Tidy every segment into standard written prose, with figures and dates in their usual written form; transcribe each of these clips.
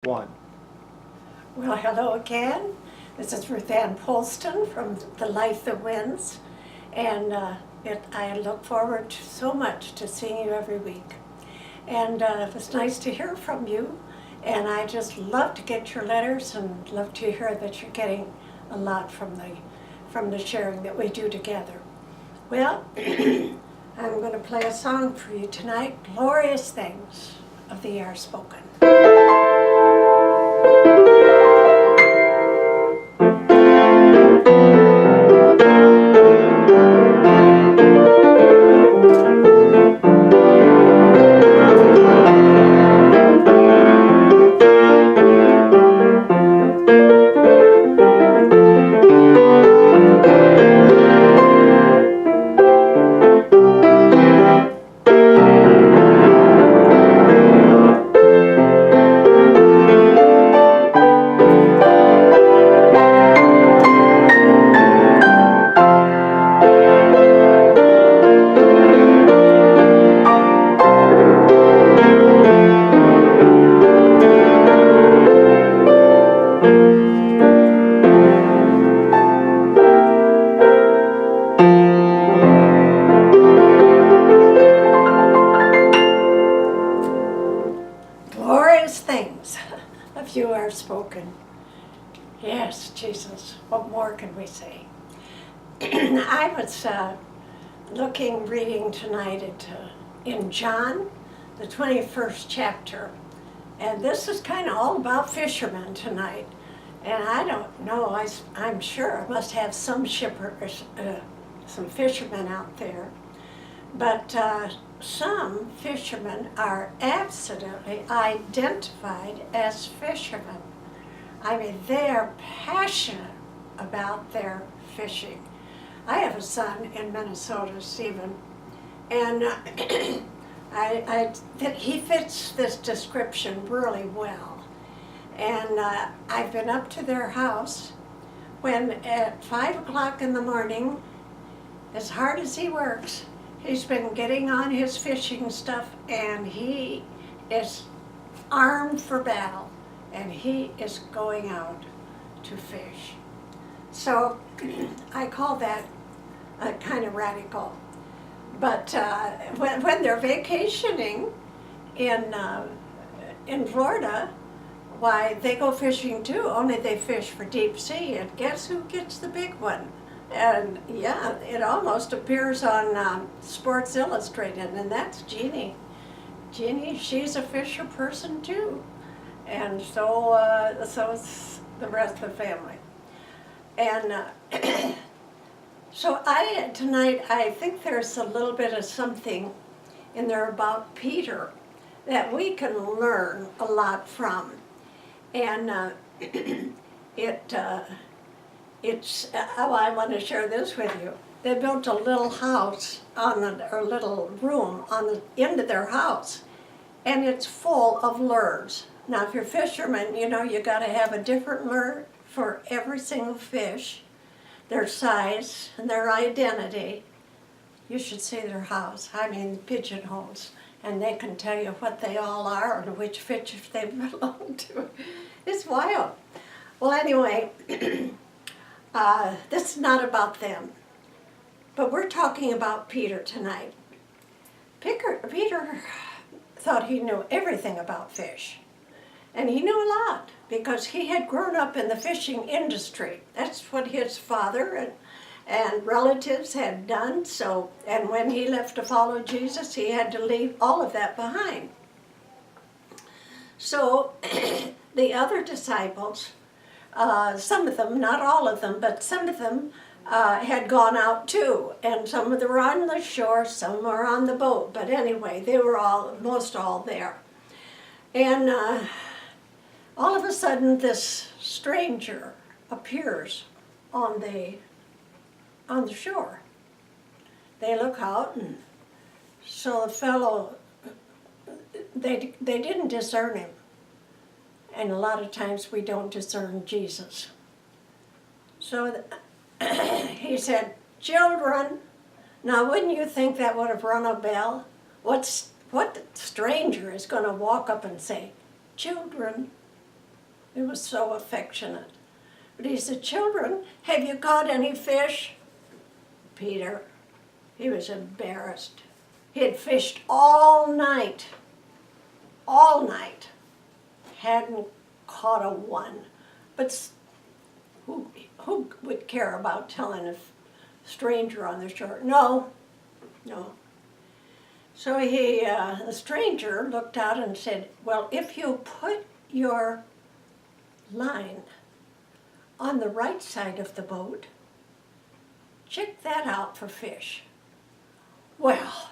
One. Well, hello again. This is Ruth Polston from The Life That Wins, and I look forward so much to seeing you every week. And it was nice to hear from you, and I just love to get your letters and love to hear that you're getting a lot from the sharing that we do together. Well, I'm going to play a song for you tonight, Glorious Things of the Air Spoken. Glorious things of you are spoken. Yes, Jesus, what more can we say? I was reading tonight in John, the 21st chapter, and this is kind of all about fishermen tonight. And I don't know, I'm sure I must have some shippers, some fishermen out there, but some fishermen are absolutely identified as fishermen. I mean, they are passionate about their fishing. I have a son in Minnesota, Stephen, and he fits this description really well. And I've been up to their house when at 5 o'clock in the morning, as hard as he works, he's been getting on his fishing stuff, and he is armed for battle, and he is going out to fish. So I call that kind of radical. But when they're vacationing in Florida, why, they go fishing too, only they fish for deep sea, and guess who gets the big one? And yeah, it almost appears on Sports Illustrated, and that's Jeannie. Jeannie, she's a fisher person too, and so is the rest of the family. And so tonight I think there's a little bit of something in there about Peter that we can learn a lot from, and I want to share this with you. They built a little house or little room on the end of their house, and it's full of lures. Now, if you're fishermen, you know you got to have a different lure for every single fish, their size and their identity. You should see their house. I mean, pigeonholes, and they can tell you what they all are and which fish they belong to. It's wild. Well, anyway. This is not about them, but we're talking about Peter tonight. Peter thought he knew everything about fish, and he knew a lot because he had grown up in the fishing industry. That's what his father and relatives had done. So, and when he left to follow Jesus, he had to leave all of that behind. So the other disciples, some of them, not all of them, but some of them had gone out too. And some of them were on the shore, some were on the boat. But anyway, they were most all there. And all of a sudden, this stranger appears on the shore. They look out, and so the fellow, they didn't discern him. And a lot of times we don't discern Jesus. So he said, "Children." Now, wouldn't you think that would have rung a bell? What stranger is going to walk up and say, "Children"? It was so affectionate. But he said, children, have you caught any fish? Peter, he was embarrassed. He had fished all night, hadn't caught a one. But who would care about telling a stranger on the shore? No. So the stranger looked out and said, well, if you put your line on the right side of the boat, check that out for fish. Well,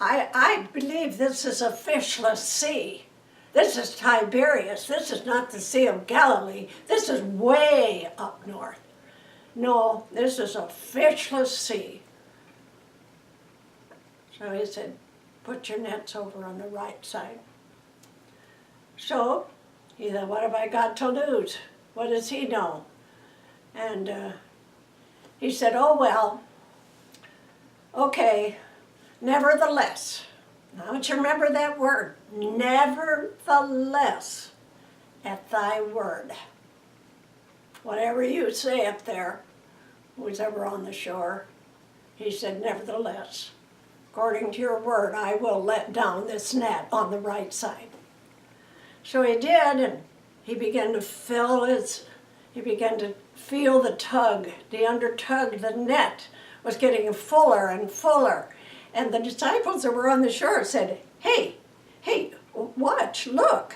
I believe this is a fishless sea. This is Tiberias. This is not the Sea of Galilee. This is way up north. No, this is a fishless sea. So he said, put your nets over on the right side. So he said, what have I got to lose? What does he know? And he said, oh, well, okay, nevertheless. Now, don't you remember that word? Nevertheless, at thy word. Whatever you say up there, who's ever on the shore, he said, nevertheless, according to your word, I will let down this net on the right side. So he did, and he began to feel the tug, the under tug, the net was getting fuller and fuller. And the disciples that were on the shore said, hey, watch, look,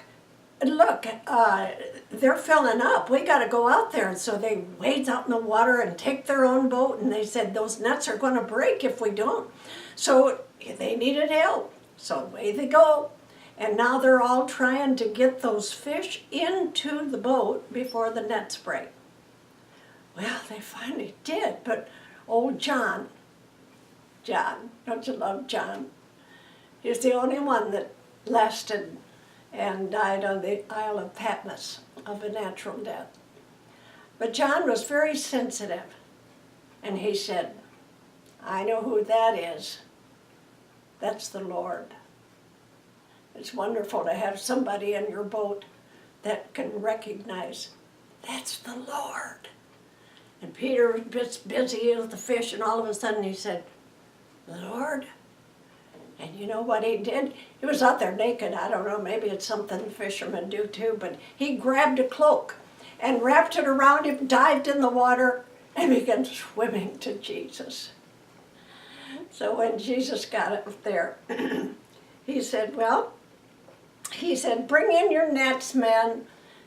they're filling up. We got to go out there. And so they wade out in the water and take their own boat. And they said, those nets are going to break if we don't. So they needed help. So away they go. And now they're all trying to get those fish into the boat before the nets break. Well, they finally did, but old John, don't you love John? He's the only one that lasted and died on the Isle of Patmos of a natural death. But John was very sensitive, and he said, I know who that is. That's the Lord. It's wonderful to have somebody in your boat that can recognize, that's the Lord. And Peter was busy with the fish, and all of a sudden he said, Lord? And you know what he did? He was out there naked. I don't know, maybe it's something fishermen do too, but he grabbed a cloak and wrapped it around him, dived in the water, and began swimming to Jesus. So when Jesus got up there, he said, bring in your nets, men.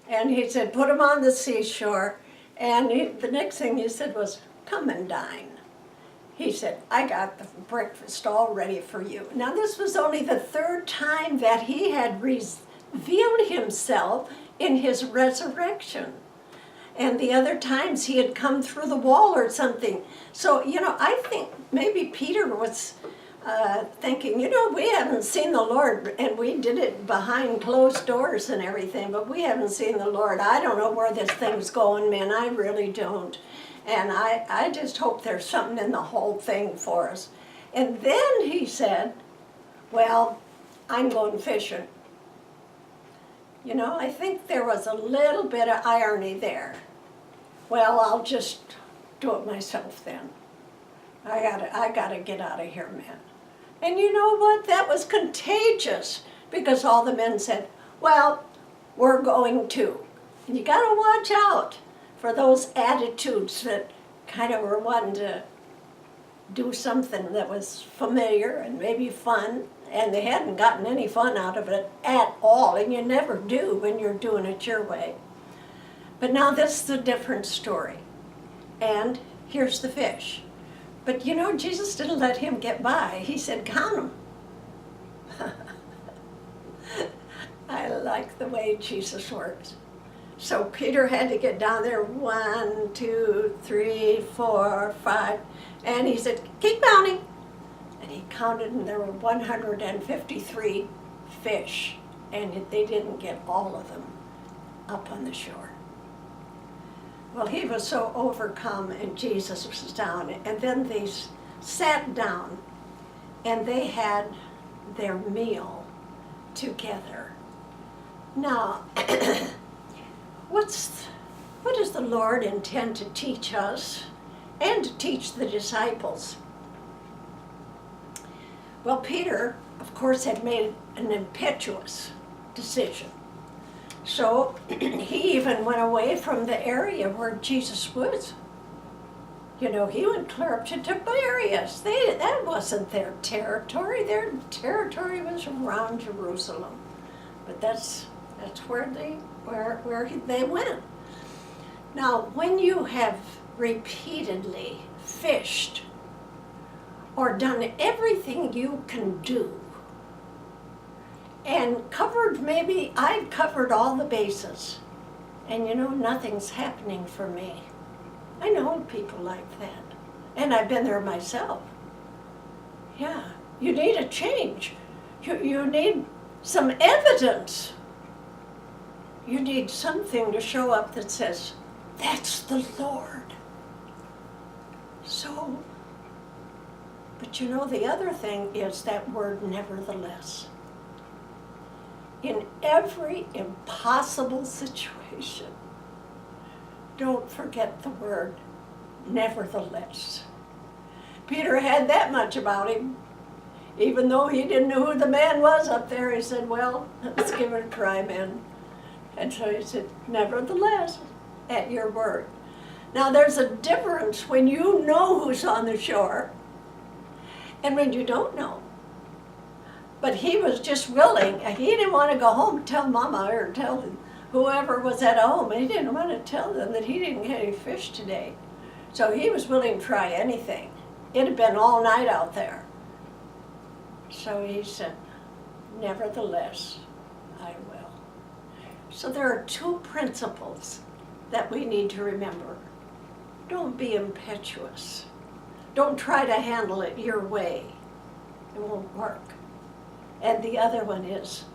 And he said, put them on the seashore. And the next thing he said was, come and dine. He said, I got the breakfast all ready for you. Now this was only the third time that he had revealed himself in his resurrection. And the other times he had come through the wall or something. So, I think maybe Peter was thinking, we haven't seen the Lord, and we did it behind closed doors and everything, but we haven't seen the Lord. I don't know where this thing's going, man. I really don't. And I just hope there's something in the whole thing for us. And then he said, well, I'm going fishing. I think there was a little bit of irony there. Well, I'll just do it myself then. I gotta get out of here, man. And you know what? That was contagious, because all the men said, well, we're going too. And you gotta watch out for those attitudes that kind of were wanting to do something that was familiar and maybe fun, and they hadn't gotten any fun out of it at all, and you never do when you're doing it your way. But now this is a different story. And here's the fish. But Jesus didn't let him get by. He said, count them. I like the way Jesus works. So Peter had to get down there, 1, 2, 3, 4, 5. And he said, keep counting. And he counted, and there were 153 fish. And they didn't get all of them up on the shore. Well, he was so overcome, and Jesus was down. And then they sat down, and they had their meal together. Now, what does the Lord intend to teach us and to teach the disciples? Well, Peter, of course, had made an impetuous decision. So he even went away from the area where Jesus was. You know, he went clear up to Tiberias. That wasn't their territory. Their territory was around Jerusalem. But that's where they went. Now, when you have repeatedly fished or done everything you can do and I've covered all the bases, and you know, nothing's happening for me. I know people like that, and I've been there myself. Yeah, you need a change. You need some evidence. You need something to show up that says, that's the Lord. So, but you know, the other thing is that word nevertheless. In every impossible situation, don't forget the word nevertheless. Peter had that much about him. Even though he didn't know who the man was up there, he said, well, let's give it a try, man. And so he said, nevertheless, at your word. Now there's a difference when you know who's on the shore and when you don't know. But he was just willing. He didn't want to go home and tell Mama or tell whoever was at home. He didn't want to tell them that he didn't get any fish today. So he was willing to try anything. It had been all night out there. So he said, nevertheless, I will. So there are two principles that we need to remember. Don't be impetuous. Don't try to handle it your way. It won't work. And the other one is,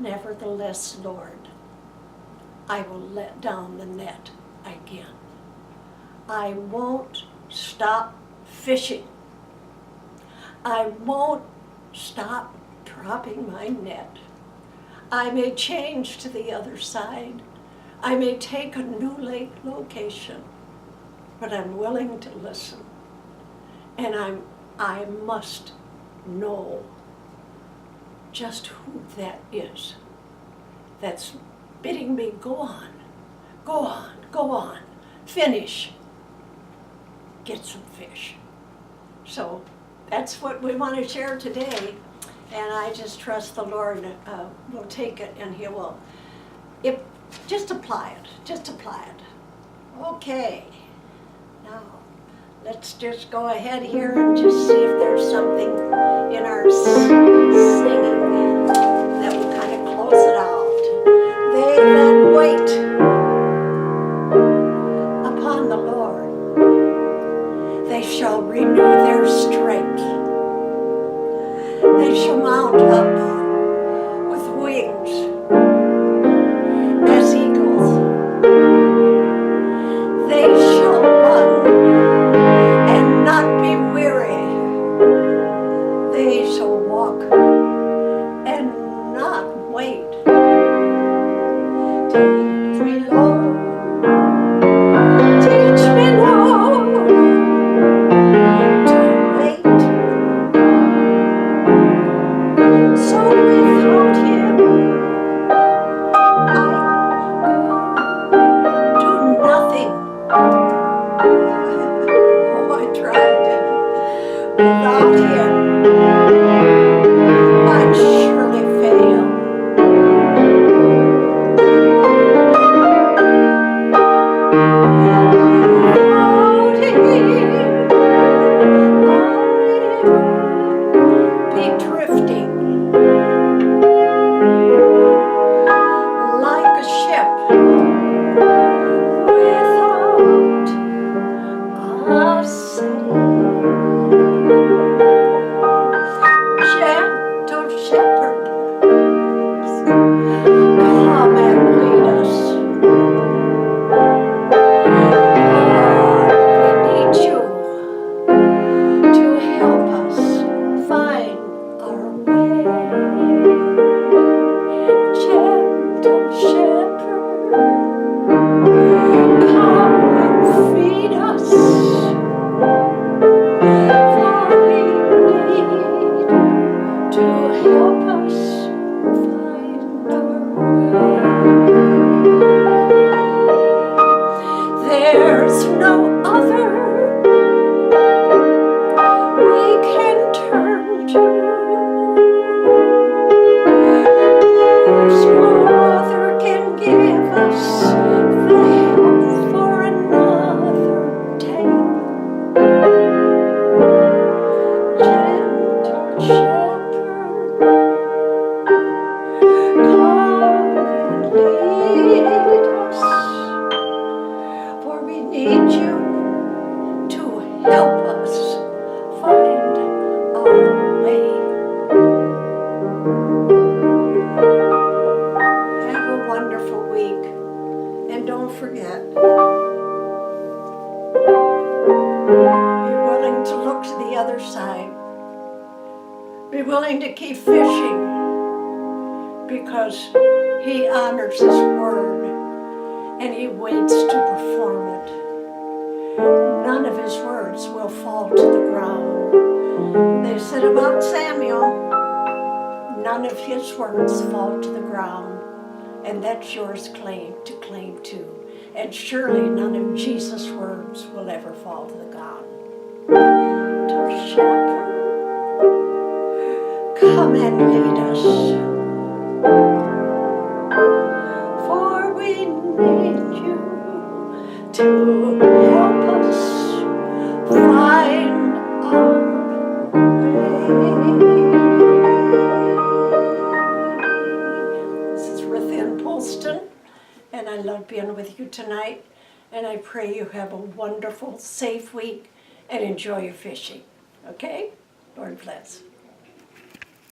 nevertheless, Lord, I will let down the net again. I won't stop fishing. I won't stop dropping my net. I may change to the other side. I may take a new lake location, but I'm willing to listen. And I must know just who that is that's bidding me go on, go on, go on, finish, get some fish. So that's what we want to share today, and I just trust the Lord will take it and He will. Just apply it. Okay, now let's just go ahead here and just see if there's something in our singing that will kind of close it out. They that wait upon the Lord, they shall renew their strength. They shall mount up with wings as eagles. They shall run and not be weary. They shall walk and not wait. Teach me, Lord. Teach me, Lord, to wait. So without Him, I do nothing. Oh, I tried it. Without Him, I'd surely fail. forget. Be willing to look to the other side. Be willing to keep fishing because He honors His word and He waits to perform it. None of His words will fall to the ground. They said about Samuel, none of his words fall to the ground, and that's yours to claim too. And surely none of Jesus' words will ever fall to the ground. To shepherd, come and lead us, for we need you to help us find our way. This is Ruth in Polston, and I love being with you tonight, and I pray you have a wonderful, safe week and enjoy your fishing. Okay? Lord bless.